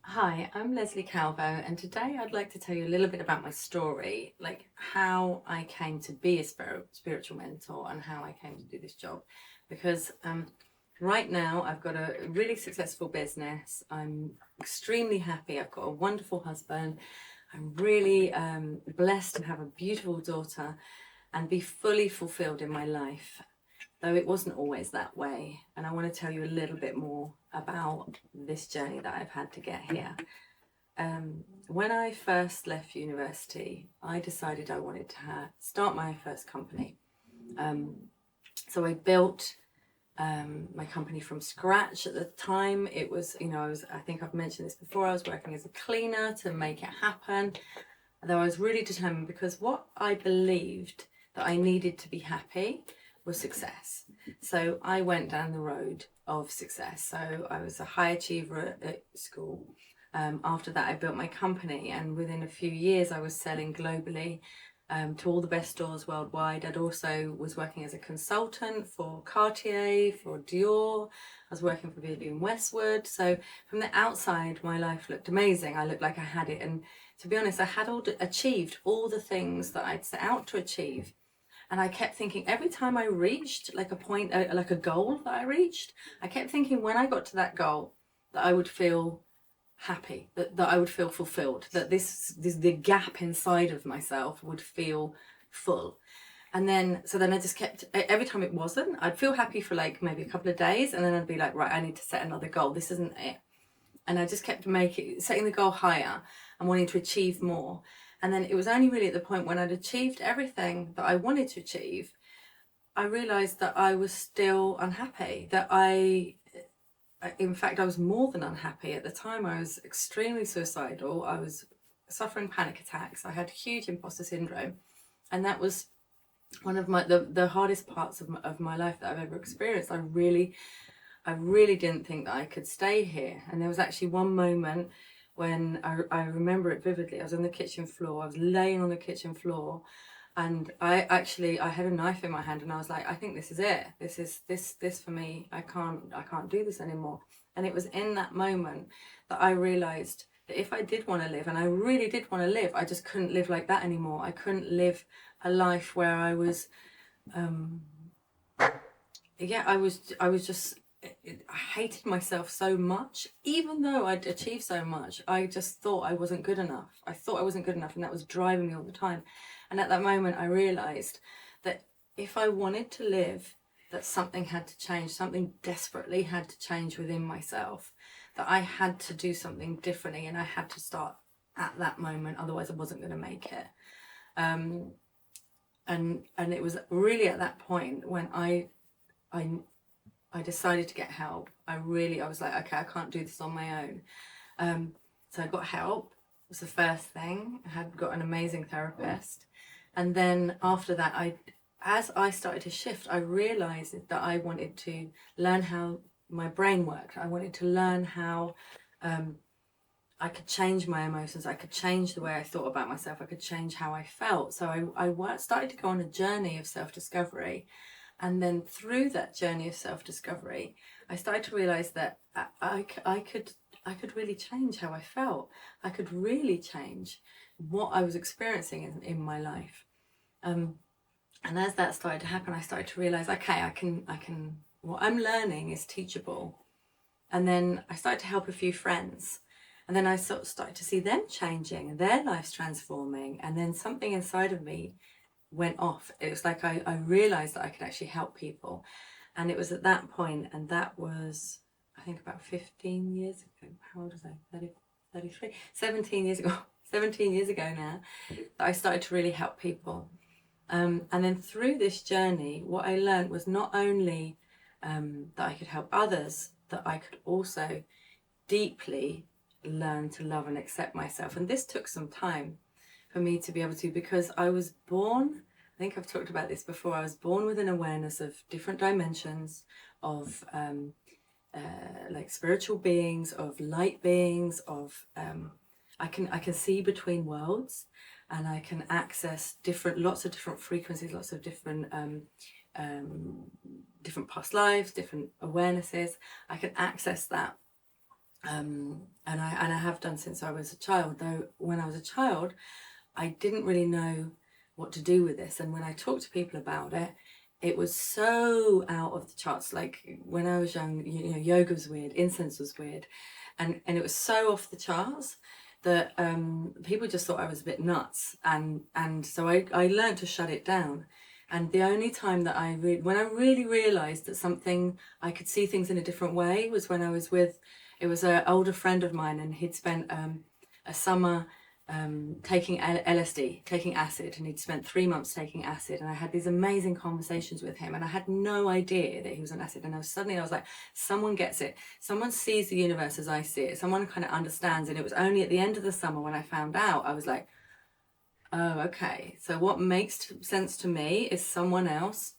Hi, I'm Lesley Calvo, and today I'd like to tell you a little bit about my story, like how I came to be a spiritual mentor and how I came to do this job. Because right now I've got a really successful business. I'm extremely happy. I've got a wonderful husband. I'm really blessed to have a beautiful daughter and be fully fulfilled in my life, though it wasn't always that way. And I want to tell you a little bit more about this journey that I've had to get here. When I first left university, I decided I wanted to start my first company. So I built my company from scratch. At the time, it was, I think I've mentioned this before, I was working as a cleaner to make it happen. Though I was really determined, because what I believed that I needed to be happy was success. So I went down the road of success. So I was a high achiever at school. After that, I built my company, and within a few years, I was selling globally to all the best stores worldwide. I'd also was working as a consultant for Cartier, for Dior. I was working for Vivienne Westwood. So from the outside, my life looked amazing. I looked like I had it, and to be honest, I had achieved all the things that I'd set out to achieve. And I kept thinking every time I reached like a point, like a goal that I reached, I kept thinking when I got to that goal that I would feel happy, that I would feel fulfilled, that this the gap inside of myself would feel full. And then I just kept, every time it wasn't, I'd feel happy for like maybe a couple of days, and then I'd be like, right, I need to set another goal. This isn't it. And I just kept setting the goal higher and wanting to achieve more. And then it was only really at the point when I'd achieved everything that I wanted to achieve, I realized that I was still unhappy, that in fact, I was more than unhappy. At the time, I was extremely suicidal. I was suffering panic attacks. I had huge imposter syndrome. And that was one of the hardest parts of my life that I've ever experienced. I really didn't think that I could stay here. And there was actually one moment when I remember it vividly. I was on the kitchen floor. I was laying on the kitchen floor, and I had a knife in my hand, and I was like, I think this is it. This is this for me. I can't do this anymore. And it was in that moment that I realized that if I did want to live, and I really did want to live, I just couldn't live like that anymore. I couldn't live a life where I was I was just, I hated myself so much. Even though I'd achieved so much, I just thought I wasn't good enough. I thought I wasn't good enough, and that was driving me all the time. And at that moment, I realized that if I wanted to live, that something had to change. Something desperately had to change within myself. That I had to do something differently, and I had to start at that moment. Otherwise, I wasn't going to make it. And it was really at that point when I I decided to get help. I was like, okay, I can't do this on my own. So I got help. It was the first thing. I had got an amazing therapist. And then after that, as I started to shift, I realized that I wanted to learn how my brain worked. I wanted to learn how I could change my emotions. I could change the way I thought about myself. I could change how I felt. So I started to go on a journey of self-discovery. And then through that journey of self-discovery, I started to realize that I could really change how I felt. I could really change what I was experiencing in my life. And as that started to happen, I started to realize, okay, what I'm learning is teachable. And then I started to help a few friends. And then I sort of started to see them changing and their lives transforming. And then something inside of me went off. It was like I realized that I could actually help people. And it was at that point, and that was, I think, about 15 years ago. How old was I? 30, 33? 17 years ago. 17 years ago now, that I started to really help people. And then through this journey, what I learned was not only that I could help others, that I could also deeply learn to love and accept myself. And this took some time for me to be able to, because I was born, I think I've talked about this before, I was born with an awareness of different dimensions of like spiritual beings, of light beings, of I can see between worlds, and I can access lots of different frequencies, lots of different different past lives, different awarenesses. I can access that. And I have done since I was a child, though when I was a child I didn't really know what to do with this, and when I talked to people about it, it was so out of the charts. Like when I was young, you know, yoga was weird, incense was weird, and it was so off the charts that people just thought I was a bit nuts, and so I learned to shut it down. And the only time that when I really realized that something, I could see things in a different way, was when I was with, it was an older friend of mine, and he'd spent a summer taking LSD, taking acid, and he'd spent 3 months taking acid. And I had these amazing conversations with him, and I had no idea that he was on acid. And I was like, someone gets it, someone sees the universe as I see it, someone kind of understands. And it was only at the end of the summer when I found out, I was like, oh, okay, so what makes sense to me is someone else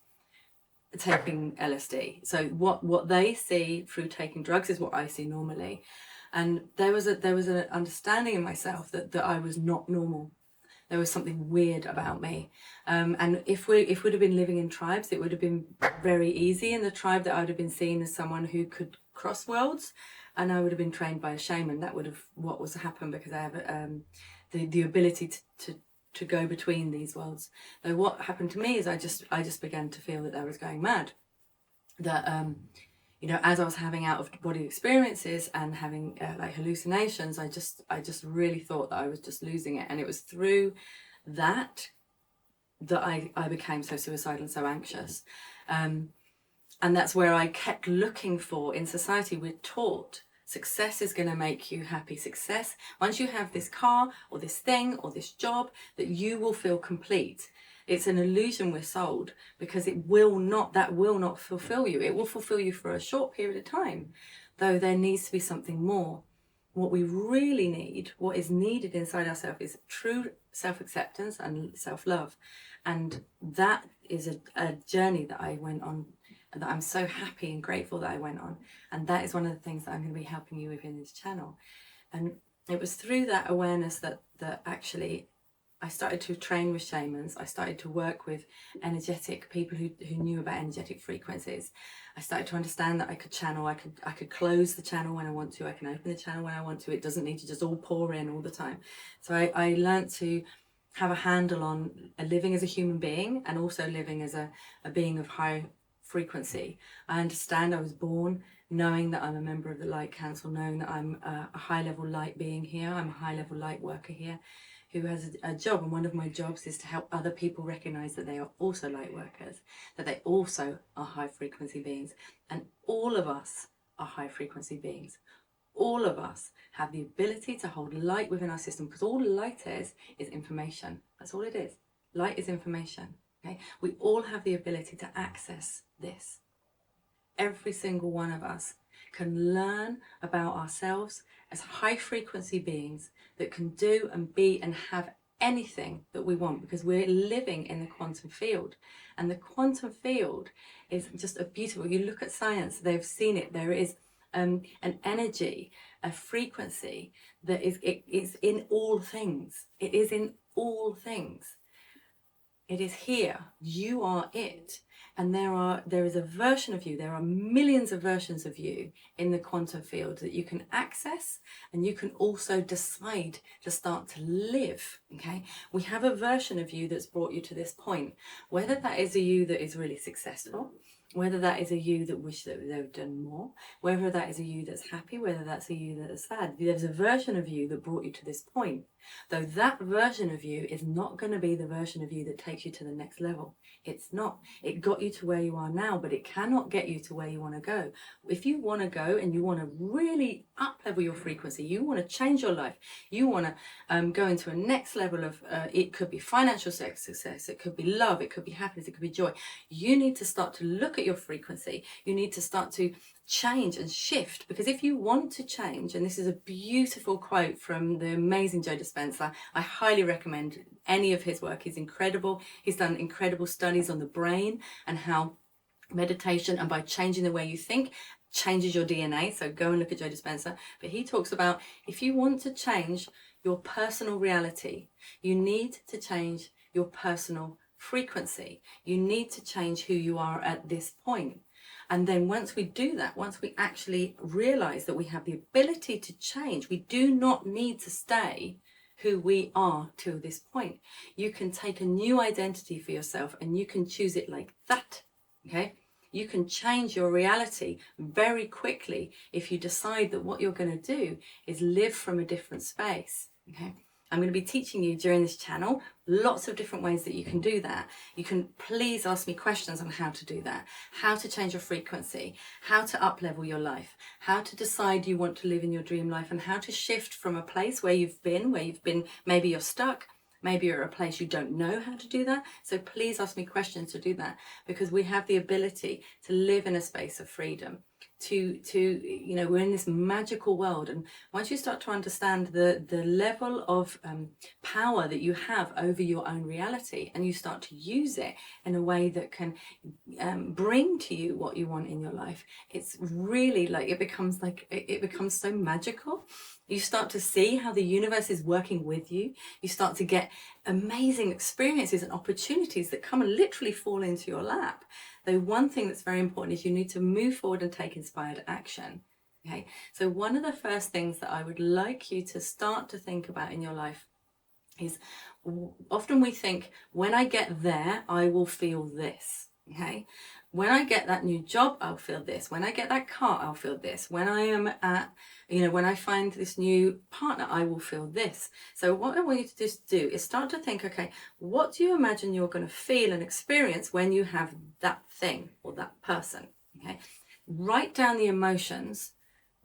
taking LSD. So what they see through taking drugs is what I see normally. And there was an understanding in myself that I was not normal. There was something weird about me. And if we'd have been living in tribes, it would have been very easy. In the tribe, that I would have been seen as someone who could cross worlds, and I would have been trained by a shaman. That would have what was to happen, because I have the ability to go between these worlds. Though what happened to me is I just began to feel that I was going mad. That you know, as I was having out of body experiences and having like hallucinations, I just really thought that I was just losing it. And it was through that I became so suicidal and so anxious. And that's where I kept looking for, in society, we're taught success is going to make you happy. Success, once you have this car or this thing or this job, that you will feel complete. It's an illusion we're sold, because that will not fulfill you. It will fulfill you for a short period of time, though there needs to be something more. What we really need, what is needed inside ourselves, is true self-acceptance and self-love. And that is a journey that I went on, that I'm so happy and grateful that I went on. And that is one of the things that I'm going to be helping you with in this channel. And it was through that awareness that actually I started to train with shamans. I started to work with energetic people who knew about energetic frequencies. I started to understand that I could channel. I could close the channel when I want to. I can open the channel when I want to. It doesn't need to just all pour in all the time. So I learned to have a handle on living as a human being, and also living as a being of high frequency. I understand I was born knowing that I'm a member of the Light Council, knowing that I'm a high level light being here. I'm a high level light worker here, who has a job, and one of my jobs is to help other people recognize that they are also light workers, that they also are high frequency beings. And all of us are high frequency beings. All of us have the ability to hold light within our system, because all light is information. That's all it is. Light is information. Okay? We all have the ability to access this. Every single one of us can learn about ourselves as high frequency beings that can do and be and have anything that we want, because we're living in the quantum field. And the quantum field is just a beautiful, you look at science, they've seen it. There is an energy, a frequency that is in all things. It is in all things. It is here. You are it. And there is a version of you, there are millions of versions of you in the quantum field that you can access, and you can also decide to start to live. Okay, we have a version of you that's brought you to this point, whether that is a you that is really successful, whether that is a you that wish that they've done more, whether that is a you that's happy, whether that's a you that is sad. There's a version of you that brought you to this point, though that version of you is not going to be the version of you that takes you to the next level. It's not. It got you to where you are now, but it cannot get you to where you want to go. If you want to go and you want to really up level your frequency, you want to change your life, you want to go into a next level of, it could be financial success, it could be love, it could be happiness, it could be joy. You need to start to look at your frequency. You need to start to change and shift, because if you want to change, and this is a beautiful quote from the amazing Joe Dispenza, I highly recommend any of his work. He's incredible. He's done incredible studies on the brain and how meditation, and by changing the way you think, changes your DNA. So go and look at Joe Dispenza. But he talks about, if you want to change your personal reality, you need to change your personal frequency. You need to change who you are at this point. And then once we do that, once we actually realize that we have the ability to change, we do not need to stay who we are to this point. You can take a new identity for yourself and you can choose it like that, okay? You can change your reality very quickly if you decide that what you're going to do is live from a different space, okay? I'm going to be teaching you during this channel lots of different ways that you can do that. You can please ask me questions on how to do that, how to change your frequency, how to up-level your life, how to decide you want to live in your dream life, and how to shift from a place where you've been, maybe you're stuck, maybe you're at a place you don't know how to do that. So please ask me questions to do that, because we have the ability to live in a space of freedom. You know, we're in this magical world, and once you start to understand the level of power that you have over your own reality, and you start to use it in a way that can bring to you what you want in your life, it's really like it becomes so magical. You start to see how the universe is working with you. You start to get amazing experiences and opportunities that come and literally fall into your lap. Though one thing that's very important is you need to move forward and take inspired action. Okay, so one of the first things that I would like you to start to think about in your life is, often we think, when I get there, I will feel this. Okay, when I get that new job, I'll feel this. When I get that car, I'll feel this. When I am at, you know, when I find this new partner, I will feel this. So what I want you to just do is start to think, okay, what do you imagine you're going to feel and experience when you have that thing or that person? Okay, write down the emotions,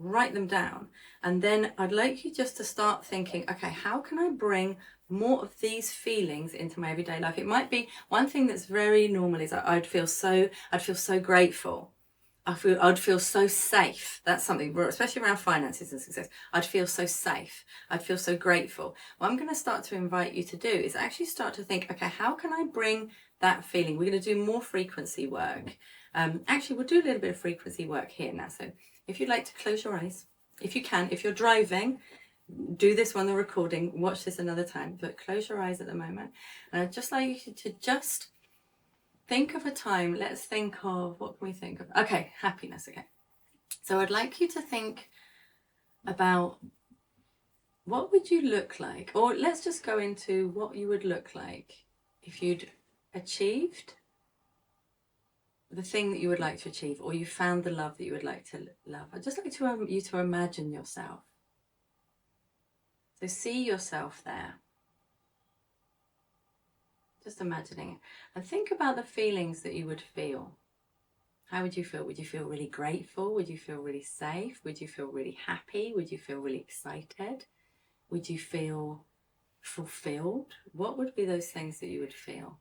write them down. And then I'd like you just to start thinking, okay, how can I bring more of these feelings into my everyday life? It might be one thing that's very normal is I'd feel so grateful. I'd feel so safe. That's something, especially around finances and success. I'd feel so safe. I'd feel so grateful. What I'm going to start to invite you to do is actually start to think, okay, how can I bring that feeling? We're going to do more frequency work. Actually, we'll do a little bit of frequency work here now. So if you'd like to close your eyes, if you can, if you're driving, do this on the recording, watch this another time, but close your eyes at the moment. And I'd just like you to just think of a time. Let's think of, what can we think of? Okay, happiness. Okay, so I'd like you to think about, what would you look like, or let's just go into what you would look like if you'd achieved the thing that you would like to achieve, or you found the love that you would like to love. I'd just like you to imagine yourself. So see yourself there. Just imagining it. And think about the feelings that you would feel. How would you feel? Would you feel really grateful? Would you feel really safe? Would you feel really happy? Would you feel really excited? Would you feel fulfilled? What would be those things that you would feel?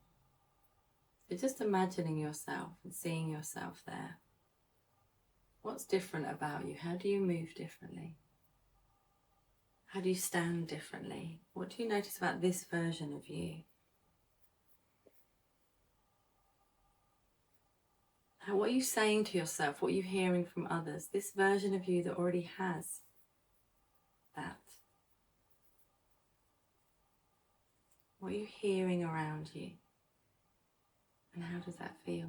So just imagining yourself and seeing yourself there. What's different about you? How do you move differently? How do you stand differently? What do you notice about this version of you? What are you saying to yourself? What are you hearing from others? This version of you that already has that. What are you hearing around you? And how does that feel?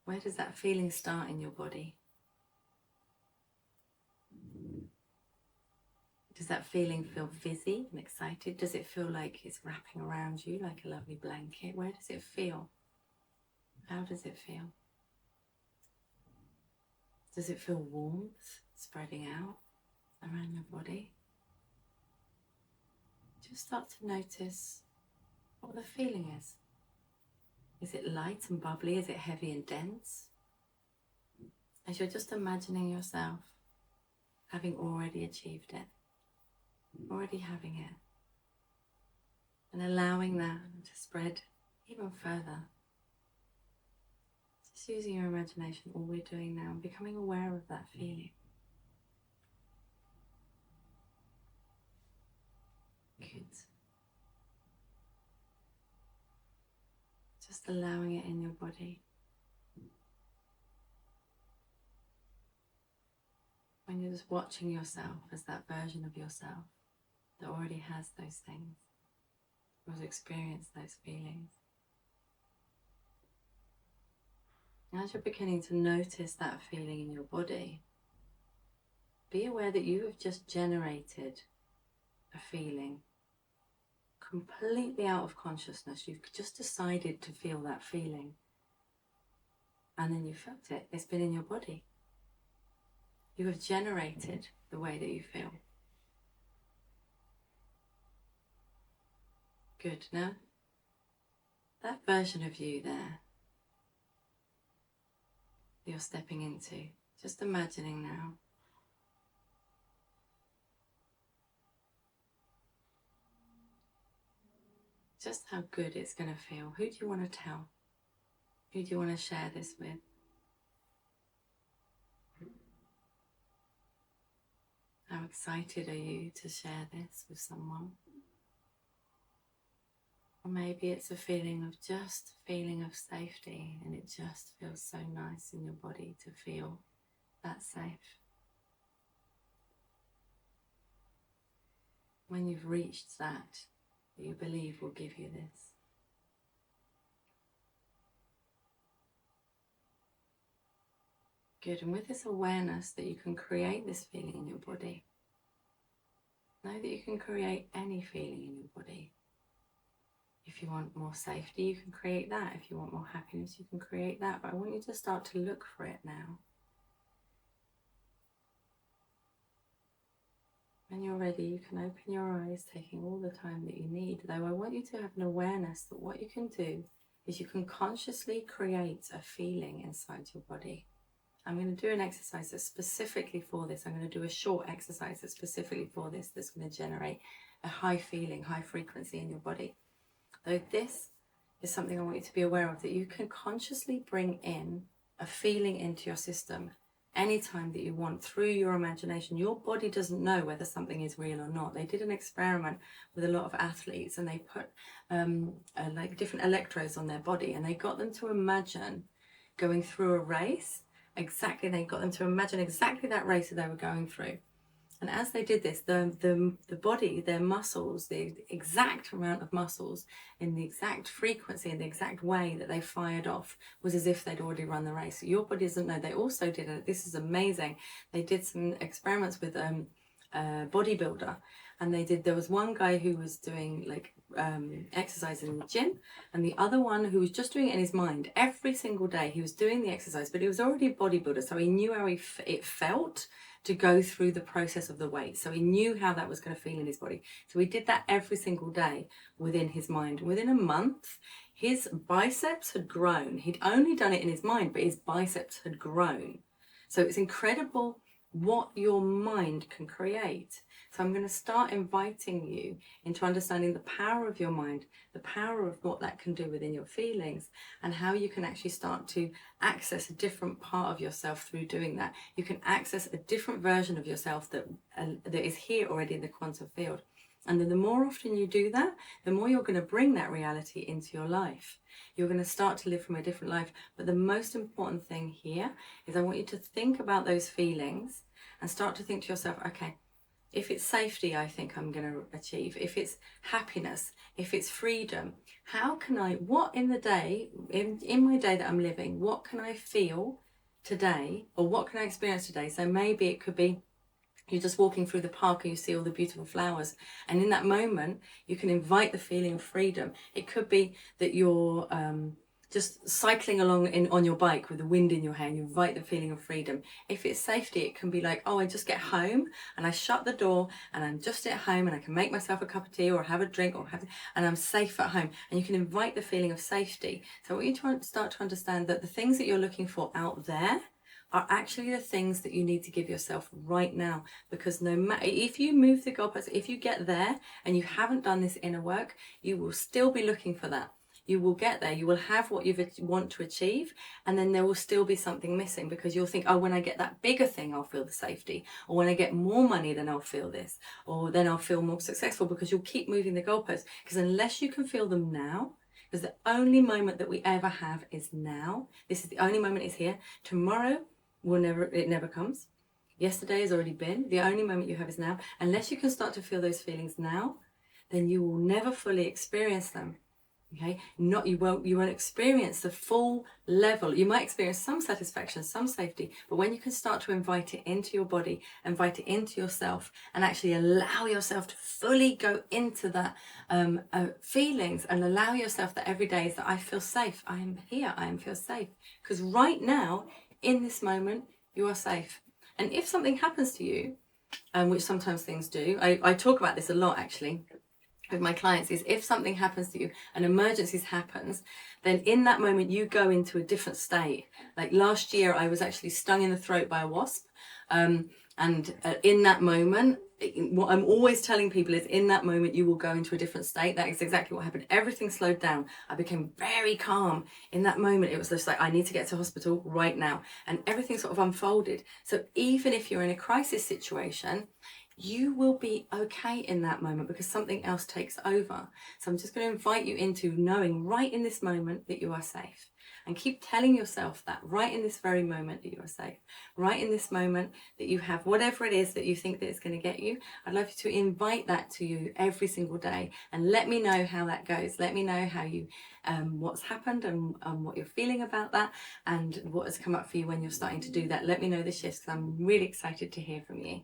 Where does that feeling start in your body? Does that feeling feel fizzy and excited? Does it feel like it's wrapping around you like a lovely blanket? Where does it feel? How does it feel? Does it feel warmth spreading out around your body? Just start to notice what the feeling is. Is it light and bubbly? Is it heavy and dense? As you're just imagining yourself having already achieved it, already having it, and allowing that to spread even further. Just using your imagination, all we're doing now, and becoming aware of that feeling. Good. Just allowing it in your body. When you're just watching yourself as that version of yourself that already has those things, or has experienced those feelings. As you're beginning to notice that feeling in your body, be aware that you have just generated a feeling completely out of consciousness. You've just decided to feel that feeling, and then you felt it. It's been in your body. You have generated the way that you feel. Good. Now, that version of you there that you're stepping into, just imagining now, just how good it's going to feel. Who do you want to tell? Who do you want to share this with? How excited are you to share this with someone? Or maybe it's a feeling of safety, and it just feels so nice in your body to feel that safe. When you've reached that you believe will give you this. Good, and with this awareness that you can create this feeling in your body, know that you can create any feeling in your body. If you want more safety, you can create that. If you want more happiness, you can create that. But I want you to start to look for it now. When you're ready, you can open your eyes, taking all the time that you need. Though I want you to have an awareness that what you can do is you can consciously create a feeling inside your body. I'm going to do an exercise that's specifically for this. I'm going to do a short exercise that's specifically for this, that's going to generate a high feeling, high frequency in your body. Though this is something I want you to be aware of, that you can consciously bring in a feeling into your system anytime that you want through your imagination. Your body doesn't know whether something is real or not. They did an experiment with a lot of athletes, and they put like different electrodes on their body, and they got them to imagine going through a race. They got them to imagine exactly that race that they were going through. And as they did this, the body, their muscles, the exact amount of muscles in the exact frequency and the exact way that they fired off was as if they'd already run the race. Your body doesn't know. They also did it. This is amazing. They did some experiments with a bodybuilder, and there was one guy who was doing like exercise in the gym, and the other one who was just doing it in his mind. Every single day he was doing the exercise, but he was already a bodybuilder, so he knew how it felt to go through the process of the weight. So he knew how that was going to feel in his body. So he did that every single day within his mind. Within a month, his biceps had grown. He'd only done it in his mind, but his biceps had grown. So it's incredible what your mind can create. So I'm going to start inviting you into understanding the power of your mind, the power of what that can do within your feelings, and how you can actually start to access a different part of yourself through doing that. You can access a different version of yourself that is here already in the quantum field. And then the more often you do that, the more you're going to bring that reality into your life. You're going to start to live from a different life. But the most important thing here is I want you to think about those feelings and start to think to yourself, okay, if it's safety, I think I'm going to achieve. If it's happiness, if it's freedom, what in the day, in my day that I'm living, what can I feel today, or what can I experience today? So maybe it could be you're just walking through the park and you see all the beautiful flowers, and in that moment you can invite the feeling of freedom. It could be that you're just cycling along on your bike with the wind in your hair, and you invite the feeling of freedom. If it's safety, it can be like, oh, I just get home and I shut the door and I'm just at home and I can make myself a cup of tea or have a drink and I'm safe at home, and you can invite the feeling of safety. So I want you to start to understand that the things that you're looking for out there are actually the things that you need to give yourself right now. Because no matter, if you move the goalposts, if you get there and you haven't done this inner work, you will still be looking for that. You will get there, you will have what you want to achieve, and then there will still be something missing, because you'll think, oh, when I get that bigger thing, I'll feel the safety, or when I get more money, then I'll feel this, or then I'll feel more successful, because you'll keep moving the goalposts. Because unless you can feel them now, because the only moment that we ever have is now. This is the only moment is here. Tomorrow it never comes. Yesterday has already been. The only moment you have is now. Unless you can start to feel those feelings now, then you will never fully experience them. Okay, you won't experience the full level. You might experience some satisfaction, some safety, but when you can start to invite it into your body, invite it into yourself, and actually allow yourself to fully go into that feelings, and allow yourself that every day is that I feel safe, I am here, I feel safe, because right now in this moment you are safe. And if something happens to you, which sometimes things do, I talk about this a lot actually with my clients, is if something happens to you, an emergency happens, then in that moment you go into a different state. Like last year I was actually stung in the throat by a wasp, and in that moment, what I'm always telling people is, in that moment you will go into a different state. That is exactly what happened. Everything slowed down. I became very calm in that moment. It was just like, I need to get to hospital right now, and everything sort of unfolded. So even if you're in a crisis situation, you will be okay in that moment because something else takes over. So I'm just going to invite you into knowing right in this moment that you are safe. And keep telling yourself that right in this very moment that you are safe. Right in this moment that you have whatever it is that you think that it's going to get you. I'd love you to invite that to you every single day. And let me know how that goes. Let me know how you, what's happened, and what you're feeling about that, and what has come up for you when you're starting to do that. Let me know the shifts, because I'm really excited to hear from you.